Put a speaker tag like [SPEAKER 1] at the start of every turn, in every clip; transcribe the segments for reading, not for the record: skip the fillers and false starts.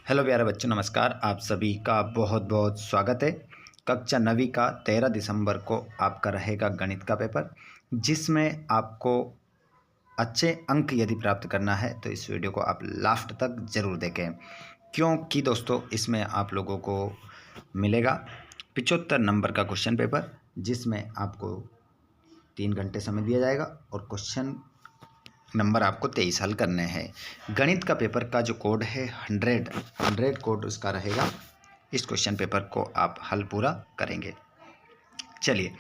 [SPEAKER 1] Hello प्यारे बच्चों, नमस्कार। आप सभी का बहुत बहुत स्वागत है। कक्षा 9वीं का 13 दिसंबर को आपका रहेगा गणित का पेपर, जिसमें आपको अच्छे अंक यदि प्राप्त करना है तो इस वीडियो को आप लास्ट तक ज़रूर देखें, क्योंकि दोस्तों इसमें आप लोगों को मिलेगा 75 नंबर का क्वेश्चन पेपर, जिसमें आपको 3 घंटे समय दिया जाएगा और क्वेश्चन नंबर आपको 23 हल करने हैं। गणित का पेपर का जो कोड है 100 कोड उसका रहेगा। इस क्वेश्चन पेपर को आप हल पूरा करेंगे। चलिए,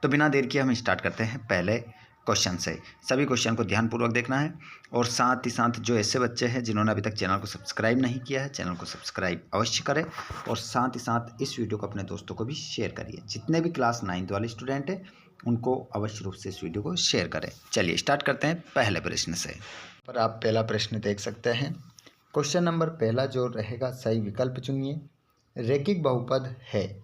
[SPEAKER 1] तो बिना देर किए हम स्टार्ट करते हैं पहले क्वेश्चन से। सभी क्वेश्चन को ध्यानपूर्वक देखना है और साथ ही साथ जो ऐसे बच्चे हैं जिन्होंने अभी तक चैनल को सब्सक्राइब नहीं किया है, चैनल को सब्सक्राइब अवश्य करें और साथ ही साथ इस वीडियो को अपने दोस्तों को भी शेयर करिए। जितने भी क्लास 9th वाले स्टूडेंट हैं उनको अवश्य रूप से इस वीडियो को शेयर करें। चलिए स्टार्ट करते हैं पहले प्रश्न से। पर आप पहला प्रश्न देख सकते हैं। क्वेश्चन नंबर पहला जो रहेगा, सही विकल्प चुनिए। रैखिक बहुपद है,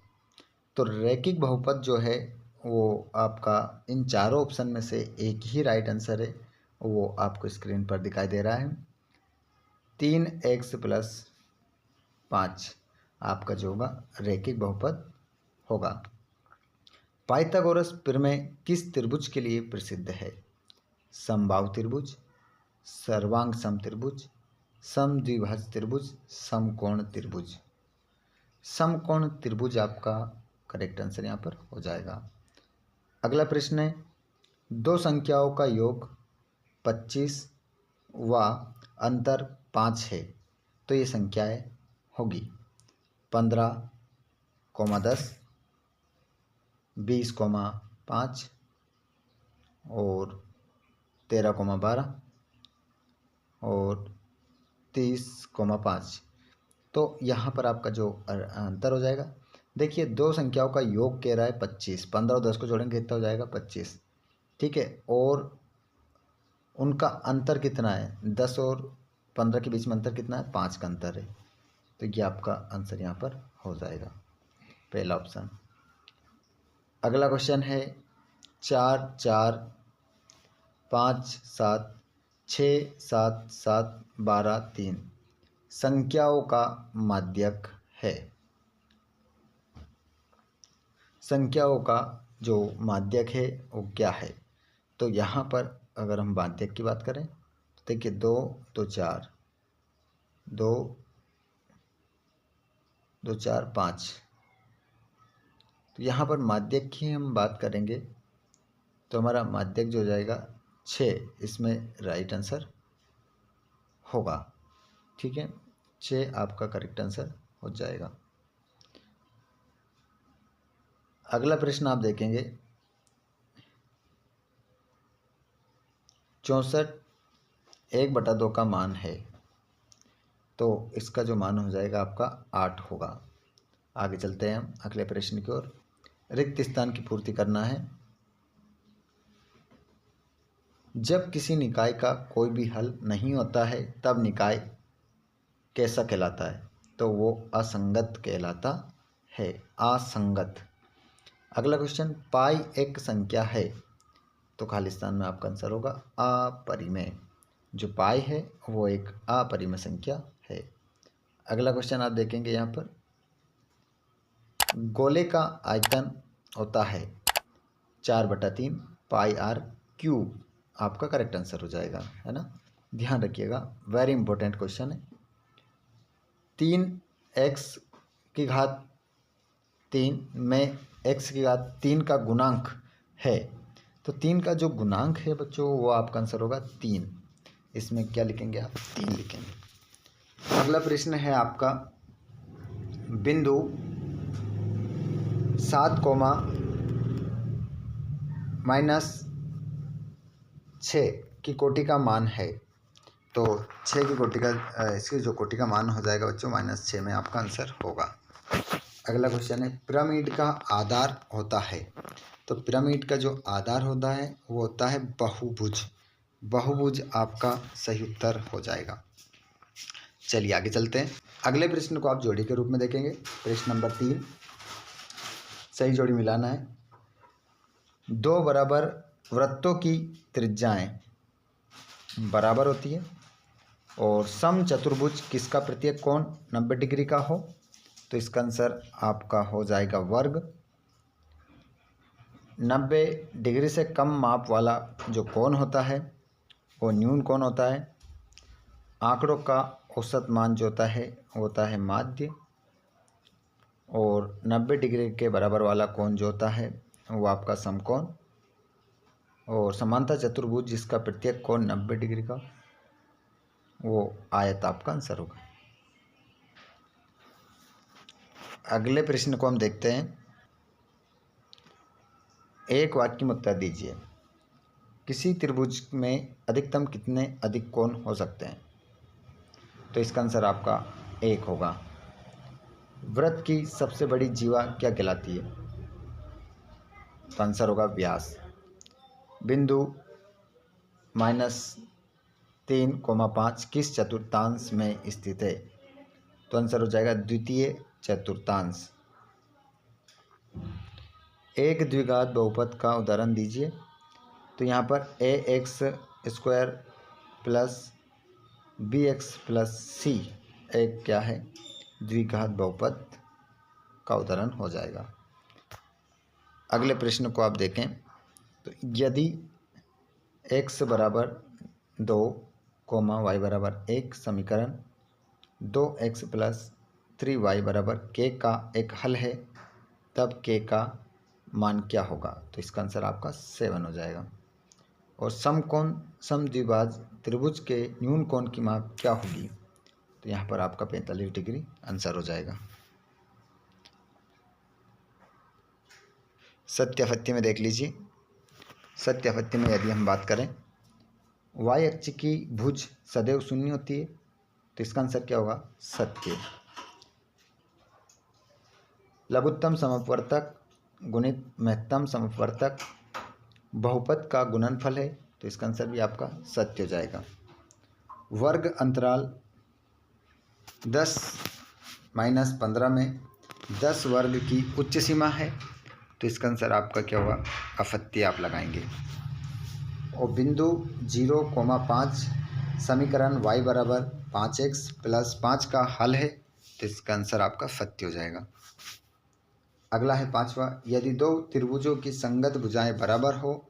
[SPEAKER 1] तो रैखिक बहुपद जो है वो आपका इन चारों ऑप्शन में से एक ही राइट आंसर है, वो आपको स्क्रीन पर दिखाई दे रहा है। 3x + 5 आपका जो होगा रैखिक बहुपद होगा। पाइथागोरस प्रमेय किस त्रिभुज के लिए प्रसिद्ध है? समबाहु त्रिभुज, सर्वांग समत्रिभुज, समद्विभाज्य त्रिभुज, समकोण त्रिभुज। समकोण त्रिभुज आपका करेक्ट आंसर यहाँ पर हो जाएगा। अगला प्रश्न है, दो संख्याओं का योग 25 व अंतर 5 है, तो ये संख्याएं होगी 15,10, 20,5 और 13,12 और 30,5। तो यहाँ पर आपका जो अंतर हो जाएगा, देखिए दो संख्याओं का योग कह रहा है 25, 15 और 10 को जोड़ेंगे कितना हो जाएगा 25, ठीक है। और उनका अंतर कितना है, 10 और 15 के बीच में अंतर कितना है, 5 का अंतर है। तो ये आपका आंसर यहाँ पर हो जाएगा, पहला ऑप्शन। अगला क्वेश्चन है, 4 4 5 7 6 7 7 12 3 संख्याओं का माध्यक है। संख्याओं का जो माध्यक है वो क्या है? तो यहाँ पर अगर हम माध्यक की बात करें तो देखिए 2 2 4 2 2 4 5, तो यहाँ पर माध्यक की हम बात करेंगे तो हमारा माध्यक जो हो जाएगा 6, इसमें राइट आंसर होगा, ठीक है। 6 आपका करेक्ट आंसर हो जाएगा। अगला प्रश्न आप देखेंगे, 64 1/2 का मान है, तो इसका जो मान हो जाएगा आपका 8 होगा। आगे चलते हैं हम अगले प्रश्न की ओर। रिक्त स्थान की पूर्ति करना है। जब किसी निकाय का कोई भी हल नहीं होता है तब निकाय कैसा कहलाता है? तो वो असंगत कहलाता है, असंगत। अगला क्वेश्चन, पाई एक संख्या है, तो खाली स्थान में आपका आंसर होगा अपरिमेय। जो पाई है वो एक अपरिमेय संख्या है। अगला क्वेश्चन आप देखेंगे यहाँ पर, गोले का आयतन होता है 4/3 पाई r क्यूब, आपका करेक्ट आंसर हो जाएगा, है ना। ध्यान रखिएगा, वेरी इंपॉर्टेंट क्वेश्चन है। 3x की घात 3 में x की घात 3 का गुणांक है, तो 3 का जो गुणांक है बच्चों वो आपका आंसर होगा 3। इसमें क्या लिखेंगे आप, 3 लिखेंगे। अगला प्रश्न है आपका, बिंदु 7, -6 की कोटि का मान है, तो 6 की कोटि का इसकी जो कोटि का मान हो जाएगा बच्चों -6 में आपका आंसर होगा। अगला क्वेश्चन है, पिरामिड का आधार होता है, तो पिरामिड का जो आधार होता है वो होता है बहुभुज। बहुभुज आपका सही उत्तर हो जाएगा। चलिए आगे चलते हैं। अगले प्रश्न को आप जोड़ी के रूप में देखेंगे। प्रश्न नंबर 3, सही जोड़ी मिलाना है। 2 बराबर वृत्तों की त्रिज्याएं बराबर होती है, और सम चतुर्भुज किसका प्रत्येक कोण 90 डिग्री का हो, तो इसका आंसर आपका हो जाएगा वर्ग। 90 डिग्री से कम माप वाला जो कोण होता है वो न्यून कोण होता है। आंकड़ों का औसत मान जो होता है माध्य, और 90 डिग्री के बराबर वाला कोण जो होता है वो आपका समकोण, और समांतर चतुर्भुज जिसका प्रत्येक कोण 90 डिग्री का वो आयत आपका आंसर होगा। अगले प्रश्न को हम देखते हैं। एक वाक्य में उत्तर दीजिए। किसी त्रिभुज में अधिकतम कितने अधिक कोण हो सकते हैं, तो इसका आंसर आपका 1 होगा। वृत्त की सबसे बड़ी जीवा क्या कहलाती है, तो आंसर होगा व्यास। बिंदु -3,5 किस चतुर्थांश में स्थित है, तो आंसर हो जाएगा द्वितीय चतुर्थांश। एक द्विघात बहुपद का उदाहरण दीजिए, तो यहाँ पर ax² plus bx plus c एक क्या है, द्विघात बहुपद का उदाहरण हो जाएगा। अगले प्रश्न को आप देखें, तो यदि x बराबर 2, y बराबर 1 समीकरण 2x प्लस 3y बराबर k का एक हल है, तब k का मान क्या होगा, तो इसका आंसर आपका 7 हो जाएगा। और समकोण समद्विभाज त्रिभुज के न्यून कोण की माप क्या होगी, तो यहाँ पर आपका 45 डिग्री आंसर हो जाएगा। सत्यापत्ति में देख लीजिए। सत्यापत्ति में यदि हम बात करें, y अक्ष की भुज सदैव शून्य होती है, तो इसका आंसर क्या होगा, सत्य। लघुत्तम समपवर्तक गुणित महत्तम समपवर्तक बहुपद का गुणनफल है, तो इसका आंसर भी आपका सत्य हो जाएगा। वर्ग अंतराल 10-15 में 10 वर्ग की उच्च सीमा है, तो इसका आंसर आपका क्या होगा, अपत्य आप लगाएंगे। और बिंदु 0,5 समीकरण y बराबर 5x प्लस 5 का हल है, तो इसका आंसर आपका सत्य हो जाएगा। अगला है 5वां। यदि दो त्रिभुजों की संगत भुजाएं बराबर हो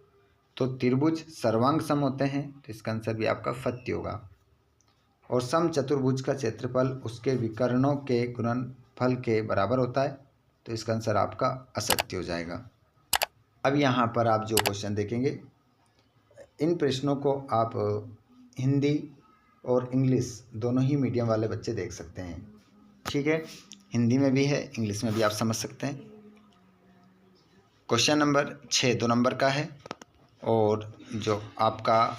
[SPEAKER 1] तो त्रिभुज सर्वांग सम होते हैं, तो इसका आंसर भी आपका सत्य होगा। और सम चतुर्भुज का क्षेत्रफल उसके विकर्णों के गुणनफल के बराबर होता है, तो इसका आंसर आपका असत्य हो जाएगा। अब यहाँ पर आप जो क्वेश्चन देखेंगे, इन प्रश्नों को आप हिंदी और इंग्लिश दोनों ही मीडियम वाले बच्चे देख सकते हैं। ठीक है, हिंदी में भी है, इंग्लिश में भी आप समझ सकते हैं। क्वेश्चन नंबर 6 2 नंबर का है, और जो आपका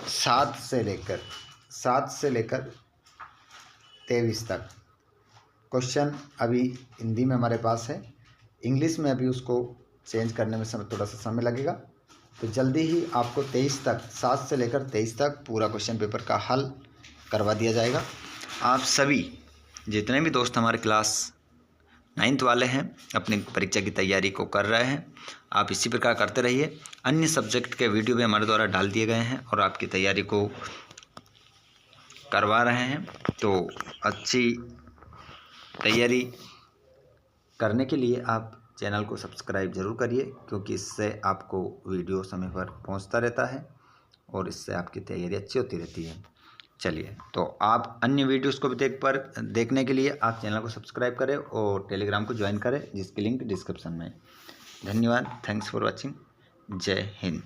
[SPEAKER 1] 7 से लेकर 23 तक क्वेश्चन अभी हिंदी में हमारे पास है। इंग्लिश में अभी उसको चेंज करने में थोड़ा सा समय लगेगा, तो जल्दी ही आपको 23 तक 7 से लेकर 23 तक पूरा क्वेश्चन पेपर का हल करवा दिया जाएगा। आप सभी जितने भी दोस्त हमारे क्लास 9th वाले हैं, अपनी परीक्षा की तैयारी को कर रहे हैं, आप इसी प्रकार करते रहिए। अन्य सब्जेक्ट के वीडियो भी हमारे द्वारा डाल दिए गए हैं और आपकी तैयारी को करवा रहे हैं। तो अच्छी तैयारी करने के लिए आप चैनल को सब्सक्राइब ज़रूर करिए, क्योंकि इससे आपको वीडियो समय पर पहुंचता रहता है और इससे आपकी तैयारी अच्छी होती रहती है। चलिए, तो आप अन्य वीडियोस को भी देखने के लिए आप चैनल को सब्सक्राइब करें और टेलीग्राम को ज्वाइन करें, जिसकी लिंक डिस्क्रिप्शन में। धन्यवाद, थैंक्स फॉर वॉचिंग। जय हिंद।